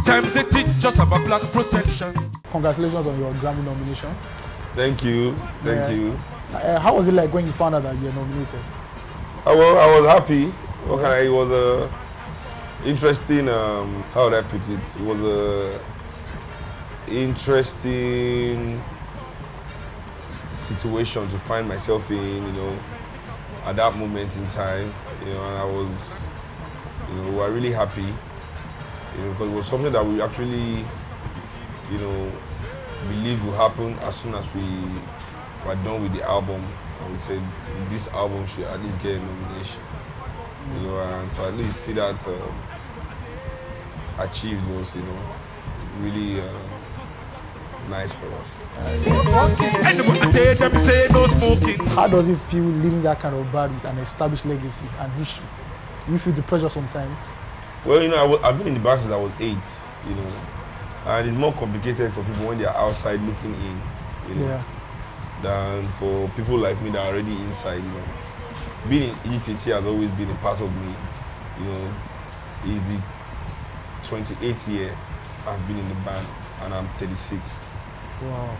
Sometimes they teach us about black protection. Congratulations on your Grammy nomination. Thank you. Thank you. How was it like when you found out that you were nominated? I was happy. It was a interesting, how would I put it? It was a interesting situation to find myself in, at that moment in time, and I was, we were really happy, because it was something that we actually, believed would happen as soon as we were done with the album. And we said this album should at least get a nomination, and to at least see that achieved was, really nice for us. How does it feel leaving that kind of band with an established legacy and history? Do you feel the pressure sometimes? Well, I've been in the band since I was 8, and it's more complicated for people when they're outside looking in, than for people like me that are already inside, Being in EGTT has always been a part of me, It's the 28th year I've been in the band, and I'm 36. Wow.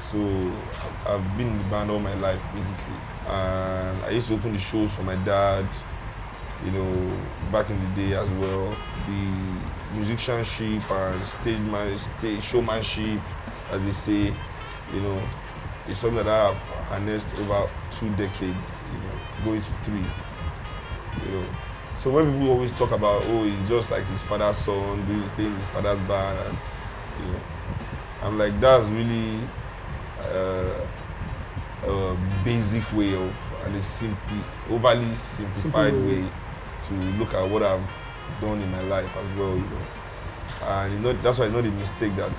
So I've been in the band all my life, basically. And I used to open the shows for my dad, back in the day as well. The musicianship and stage showmanship, as they say, it's something that I have harnessed over 2 decades, going to 3, So when people always talk about, he's just like his father's son, playing his father's band, and, I'm like, that's really a basic way of, and a overly simplified way to look at what I've done in my life as well, And that's why it's not a mistake that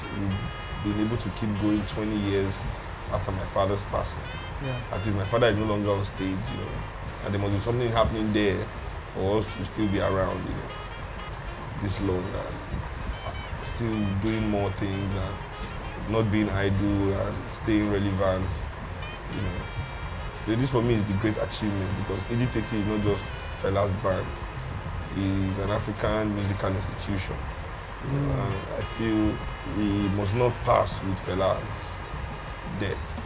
we've been able to keep going 20 years after my father's passing. Yeah. At least my father is no longer on stage, and there must be something happening there for us to still be around, this long, and still doing more things and not being idle and staying relevant. This for me is the great achievement, because EGTT is not just Fela's band; it's an African musical institution. And I feel we must not pass with Fela's death,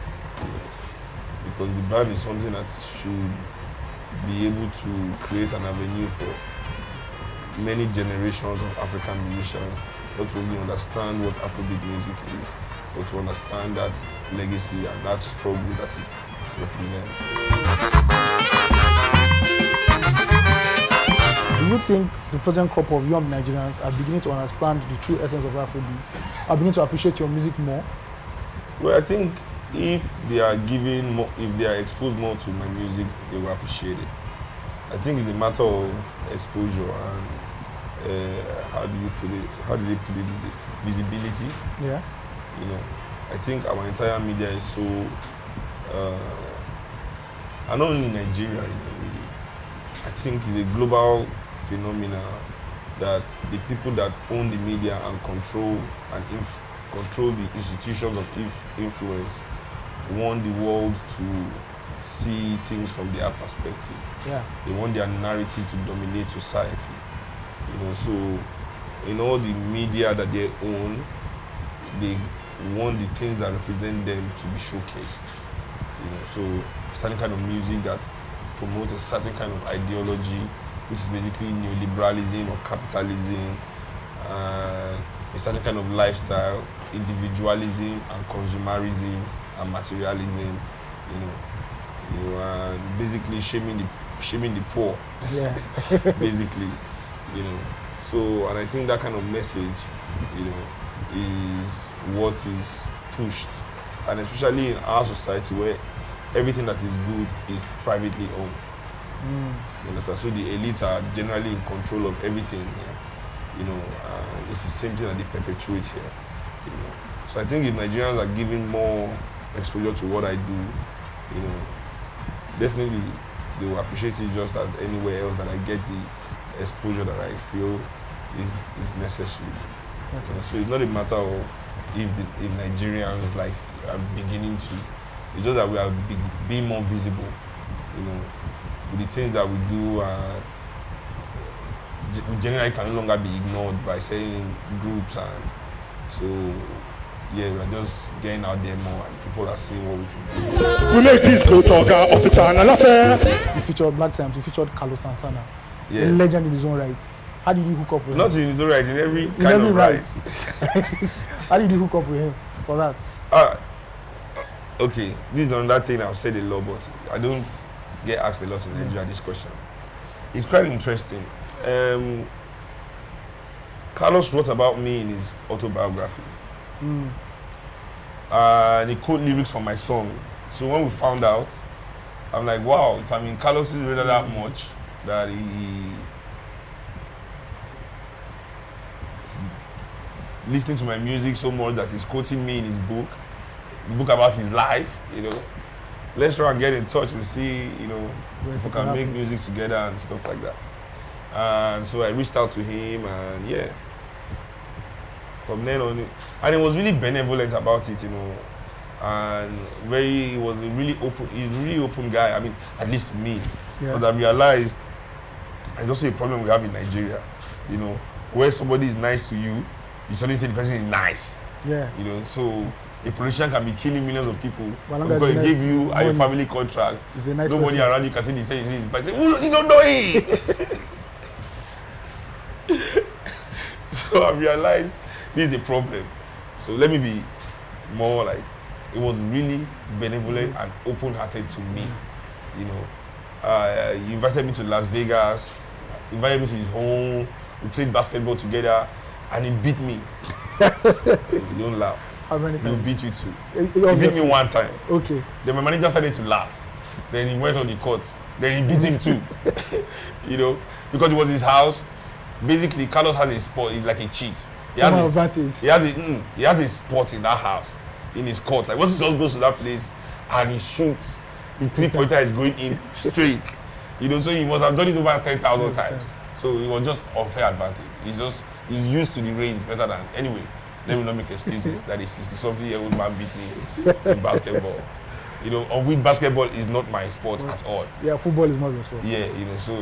because the band is something that should be able to create an avenue for many generations of African musicians not to only understand what Afrobeat music is, but to understand that legacy and that struggle that it represents. Do you think the present couple of young Nigerians are beginning to understand the true essence of Afrobeat, are beginning to appreciate your music more? Well, I think if they are given more, if they are exposed more to my music, they will appreciate it. I think it's a matter of exposure and how do they put it? Visibility. Yeah. I think our entire media is so, and not only in Nigeria, really. I think it's a global phenomena that the people that own the media and control the institutions of influence want the world to see things from their perspective. Yeah. They want their narrative to dominate society. So in all the media that they own, they want the things that represent them to be showcased. So certain kind of music that promotes a certain kind of ideology, which is basically neoliberalism or capitalism, and a certain kind of lifestyle, individualism and consumerism and materialism, and basically shaming the poor. Yeah. Basically, So, and I think that kind of message, is what is pushed, and especially in our society where everything that is good is privately owned. You understand? So the elites are generally in control of everything here. It's the same thing that they perpetuate here. So I think if Nigerians are giving more exposure to what I do, definitely they will appreciate it just as anywhere else that I get the exposure that I feel is necessary. Okay. So it's not a matter of if Nigerians are beginning to. It's just that we are being more visible, with the things that we do, generally can no longer be ignored by saying groups, and so yeah, we're just getting out there more and people are seeing what we can do. We make this go talker of the channel affair. You featured Black Times, you featured Santana. Yeah. A legend in his own right. How did you hook up with him? Not in his own right, in every kind of right. How did you hook up with him for that? Okay, this is another thing I've said a lot, but I don't get asked a lot in Nigeria this question. It's quite interesting. Carlos wrote about me in his autobiography. And he quote lyrics from my song. So when we found out, I'm like, wow, if I'm in Carlos's radar that much, that he's listening to my music so much that he's quoting me in his book, the book about his life, you know, let's try and get in touch and see, you know, if we can make music together and stuff like that. And so I reached out to him, and yeah, from then on, and he was really benevolent about it, you know, and he was a really open guy. I mean, at least to me, because I realized there's also a problem we have in Nigeria, you know, where somebody is nice to you, you suddenly think the person is nice. Yeah. You know, so a politician can be killing millions of people because he gave you a family contract. Nice nobody person around you can say the same thing, but say, oh, you don't know it. So I realized this is a problem. So let me be more like, it was really benevolent and open-hearted to me. You know, he invited me to Las Vegas, invited me to his home. We played basketball together, and he beat me. You don't laugh. How many times? He'll beat you too. He beat me one time. Okay. Then my manager started to laugh. Then he went on the court. Then he beat him too. You know, because it was his house. Basically, Carlos has a spot. He's like a cheat. He has advantage. He has a spot in that house, in his court. Like once he just goes to that place and he shoots, the 3-pointer is going in straight. You know, so he must have done it over 10,000 times. So it was just unfair advantage. He's used to the range better than anyway. Let me not make excuses that a 60-something-year-old man beat me in basketball. You know, of which basketball is not my sport at all. Yeah, football is not your sport. Yeah, you know, so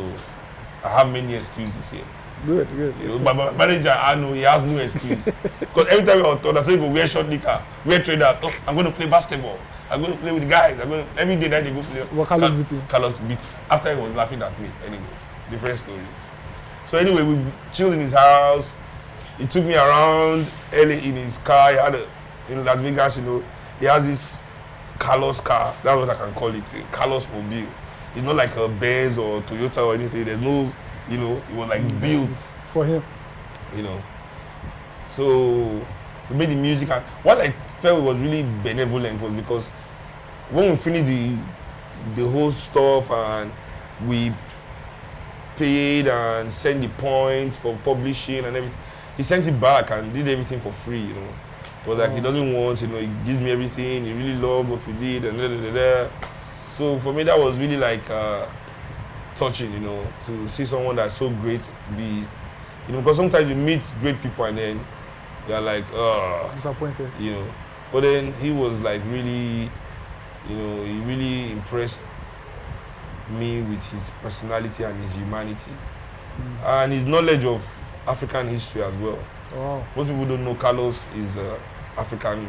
I have many excuses here. Good. You know, my manager, I know he has no excuse. Because every time we're on tour, I say, go wear short knicker, wear traders. Oh, I'm going to play basketball. I'm going to play with the guys. Every day that they go play. What Carlos beat you? Carlos beat. After he was laughing at me. Anyway, different story. So anyway, we chilled in his house. He took me around early in his car. He had in Las Vegas, you know, he has this Carlos car. That's what I can call it, Carlos Mobile. It's not like a Benz or Toyota or anything. There's no, you know, it was like built for him. You know. So we made the music, and what I felt was really benevolent was because when we finished the whole stuff and we paid and sent the points for publishing and everything, he sent it back and did everything for free, you know. It was like he doesn't want, you know, he gives me everything, he really loved what we did and da. So for me that was really like touching, you know, to see someone that's so great be, you know, because sometimes you meet great people and then you're like, disappointed. You know. But then he was like really, you know, he really impressed me with his personality and his humanity. And his knowledge of African history as well. Wow. Most people don't know Carlos is African.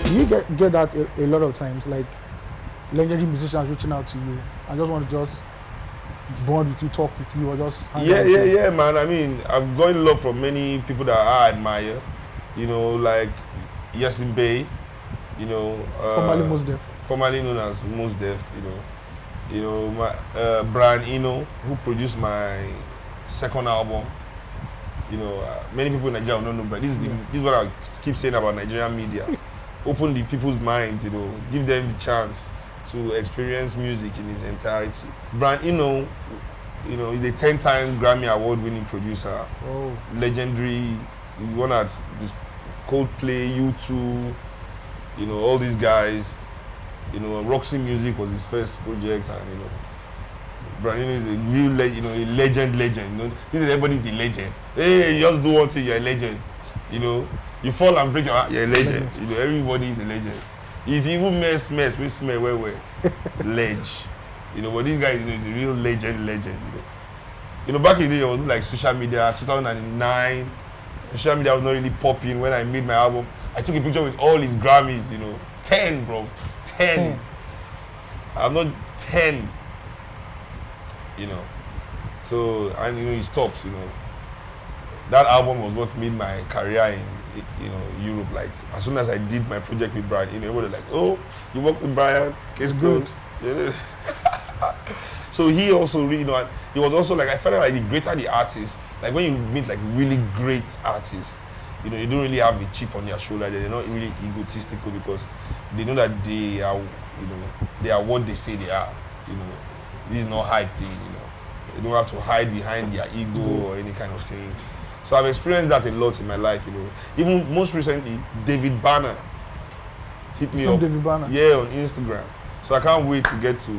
Do you get that a lot of times, like legendary musicians reaching out to you and just want to just bond with you, talk with you, or just yeah, man. I mean, I've gotten love from many people that I admire. You know, like Yasin Bey, you know, formerly Mos Def. Formerly known as Mos Def, you know, my Brian Eno, who produced my second album. You know, many people in Nigeria don't know, but this is what I keep saying about Nigerian media. Open the people's minds, you know, give them the chance to experience music in its entirety. Brian Eno, you know, is a 10-time Grammy award-winning producer. Oh. Legendary. One at Coldplay, U2, you know, all these guys. You know, Roxy Music was his first project, and you know, Brian Eno is a real, you know, a legend. You know, this is everybody's the legend. Hey, you just do one thing, you're a legend. You know, you fall and break your heart, you're a legend. You know, everybody is a legend. If you even mess, we smell where ledge. You know, but this guy, you know, is a real legend. You know, back in the day, it was like social media, 2009. Social media was not really popping when I made my album. I took a picture with all his Grammys, you know, 10, bro, 10. I'm not 10. You know, so and you know he stops. You know, that album was what made my career in Europe. Like as soon as I did my project with Brian, you know, everybody was like, "Oh, you work with Brian? Case good." Yeah. So he also, you know, he was also like I felt like the greater the artist, like when you meet like really great artists, you know, you don't really have the chip on their shoulder. They're not really egotistical because they know that they are, you know, they are what they say they are. You know. This is not hype thing, you know. They don't have to hide behind their ego or any kind of thing. So I've experienced that a lot in my life, you know. Even most recently, David Banner hit me up. David Banner? Yeah, on Instagram. So I can't wait to get to,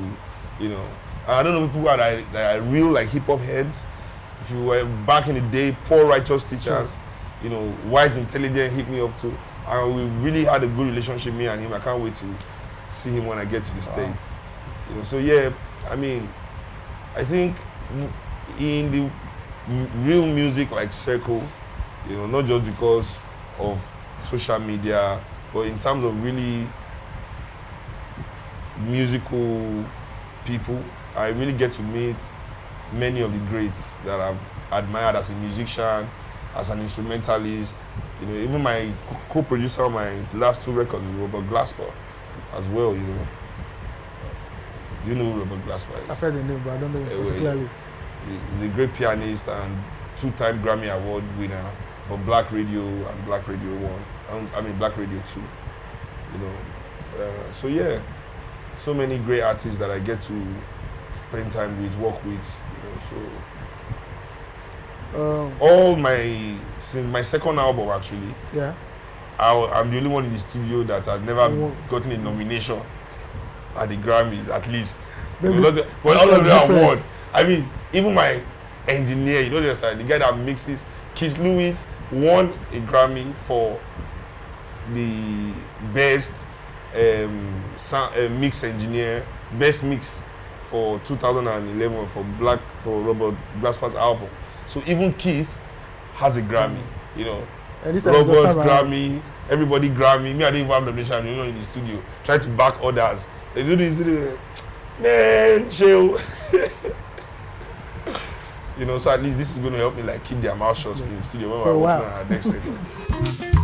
you know. I don't know people who are real like hip hop heads. If you were back in the day, Poor Righteous Teachers, you know, White Intelligent hit me up too. And we really had a good relationship, me and him. I can't wait to see him when I get to the States. You know, so yeah. I mean, I think in the real music like circle, you know, not just because of social media, but in terms of really musical people, I really get to meet many of the greats that I've admired as a musician, as an instrumentalist. You know, even my co-producer on my last 2 records is Robert Glasper as well, you know. Do you know who Robert Glasper is? I've heard the name, but I don't know him particularly. He's a great pianist and 2-time Grammy Award winner for Black Radio and Black Radio 1. I mean Black Radio 2. You know, so yeah, so many great artists that I get to spend time with, work with. You know, so since my second album actually. Yeah. I'm the only one in the studio that has never gotten a nomination at the Grammys, at least. But all of the awards. I mean, even my engineer, you know, the guy that mixes, Keith Lewis won a Grammy for the best mix engineer, best mix for 2011 for Robert Glasper's album. So even Keith has a Grammy, you know. Robert Grammy, everybody Grammy. Me, I didn't even have nomination, you know, in the studio. Try to back others. They do this, man, chill. You know, so at least this is going to help me like keep their mouth shut in the studio when we're working on our next record.